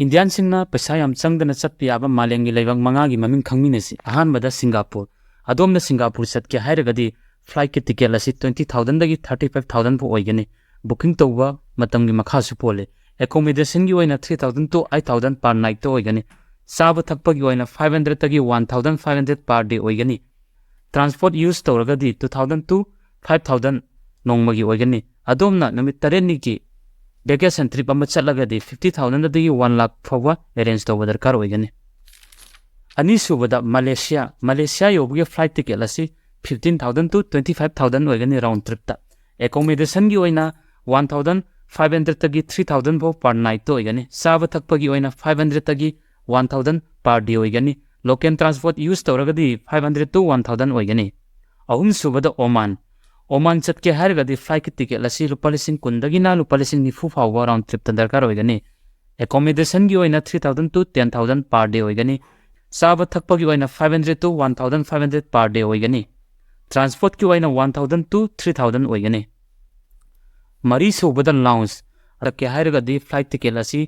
Indian Singna Peisa yam Changdana Chatpa Yaba Malengi Leibak Manga gi maming khangminasi ahanbada Singapore adomna Singapore chatke hairagadi flight ki ticket lasi 20,000 dagi 35,000 pu oigani booking tawba matamgi makha su pole accommodation gi oina 3,000 to 8,000 per night to oigani saba thakpa gi oina 500 tagi 1,500 per day oigani transport use tawragadi 2,000 to 5,000 nongmagi oigani adomna numit tareni ki vacation trip amma chatlagadi 50,000 dagi 1 lakh fawa arrange tawba darkar oigani ani subada Malaysia yobuge flight ticket lasi 15,000 to 25,000 oigani round trip ta accommodation gi oina 1,500 tagi 3,000 bo per night to oigani saba thakpa gi oina 500 tagi 1,000 per day oigani local transport use tawragadi 500 to 1,000 oigani ahum subada Oman chatke hairagadi flight ticket lasi lupalising kundagina lupalising nifu fawa round trip ta darkar oigani accommodation gi oina 3,000 to 10,000 per day oigani saba thakpa gi oina 500 to 1,500 per day oigani transport ki oina 1,000 to 3,000 oigani mari subada Laos rakke hairagadi flight ticket lasi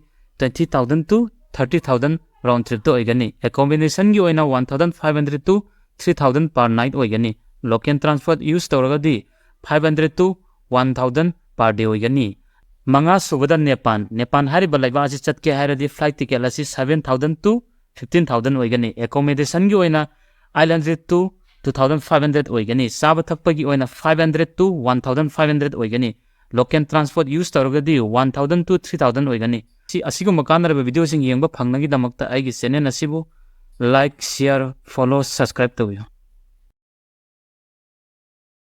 20,000 to 30,000 round trip to oigani accommodation gi oina 1,500 to 3,000 per night oigani local transport use tawragadi 500 to 1,000 per day oigani manga subada Nepal hariba laiba asi chatke hairadi flight ticket lasi 7,000 to 15,000 oigani accommodation gi oina island rate to 2,500 oigani saba thakpa gi oina 500 to 1,500 oigani local transport use tawragadi 1,000 to 3,000 oigani si asiguma kanaraba video sing yengba phangnagi damakta aigi channel asibu like share follow subscribe tawiyo